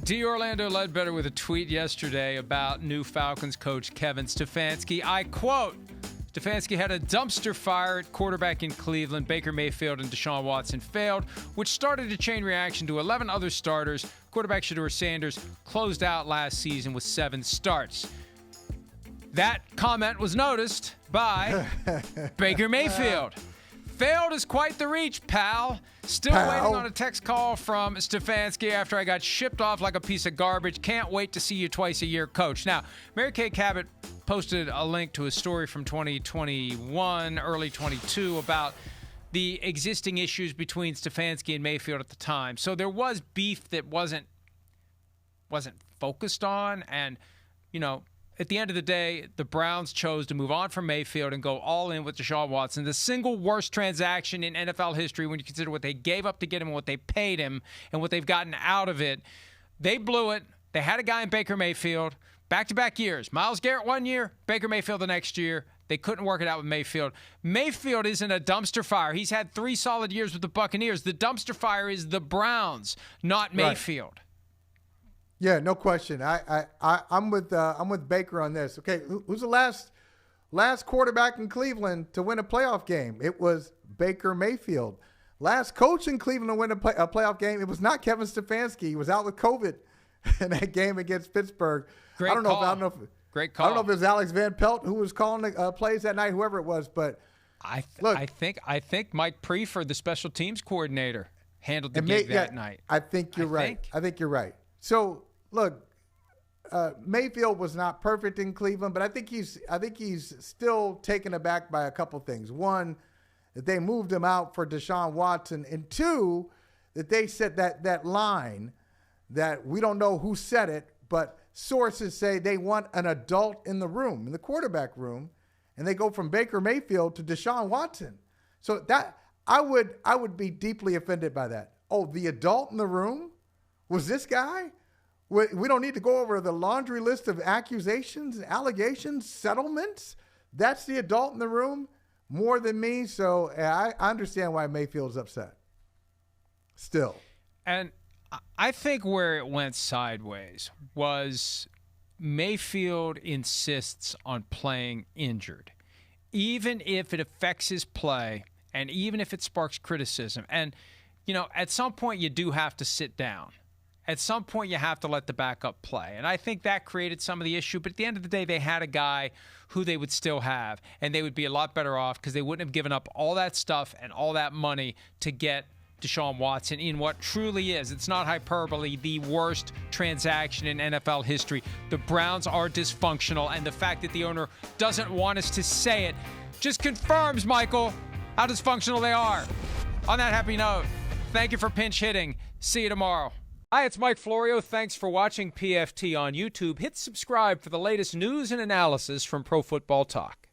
D. Orlando Ledbetter with a tweet yesterday about new Falcons coach Kevin Stefanski. I quote, Stefanski had a dumpster fire at quarterback in Cleveland. Baker Mayfield and Deshaun Watson failed, which started a chain reaction to 11 other starters. Quarterback Shedeur Sanders closed out last season with 7 starts. That comment was noticed by Baker Mayfield. Failed is quite the reach, pal. Still waiting on a text call from Stefanski after I got shipped off like a piece of garbage. Can't wait to see you twice a year, coach. Now, Mary Kay Cabot posted a link to a story from 2021, early 22, about the existing issues between Stefanski and Mayfield at the time. So there was beef that wasn't focused on, and, you know, at the end of the day, the Browns chose to move on from Mayfield and go all in with Deshaun Watson. The single worst transaction in NFL history when you consider what they gave up to get him and what they paid him and what they've gotten out of it. They blew it. They had a guy in Baker Mayfield, back-to-back years. Myles Garrett one year, Baker Mayfield the next year. They couldn't work it out with Mayfield. Mayfield isn't a dumpster fire. He's had 3 solid years with the Buccaneers. The dumpster fire is the Browns, not Mayfield. Right. Yeah, no question. I'm with Baker on this. Okay, who's the last quarterback in Cleveland to win a playoff game? It was Baker Mayfield. Last coach in Cleveland to win a playoff game, it was not Kevin Stefanski. He was out with COVID in that game against Pittsburgh. Great call. I don't know if it was Alex Van Pelt who was calling the plays that night, whoever it was. But I think Mike Prefer, the special teams coordinator, handled the gig that night. I think you're right. I think you're right. So. Look, Mayfield was not perfect in Cleveland, but I think he's still taken aback by a couple things. One, that they moved him out for Deshaun Watson, and 2, that they set that line that we don't know who said it, but sources say they want an adult in the room, in the quarterback room, and they go from Baker Mayfield to Deshaun Watson. So that I would be deeply offended by that. Oh, the adult in the room was this guy? We don't need to go over the laundry list of accusations, allegations, settlements. That's the adult in the room more than me. So I understand why Mayfield's upset still. And I think where it went sideways was Mayfield insists on playing injured, even if it affects his play and even if it sparks criticism. And, you know, at some point you do have to sit down. At some point, you have to let the backup play. And I think that created some of the issue. But at the end of the day, they had a guy who they would still have. And they would be a lot better off because they wouldn't have given up all that stuff and all that money to get Deshaun Watson in what truly is, it's not hyperbole, the worst transaction in NFL history. The Browns are dysfunctional. And the fact that the owner doesn't want us to say it just confirms, Michael, how dysfunctional they are. On that happy note, thank you for pinch hitting. See you tomorrow. Hi, it's Mike Florio. Thanks for watching PFT on YouTube. Hit subscribe for the latest news and analysis from Pro Football Talk.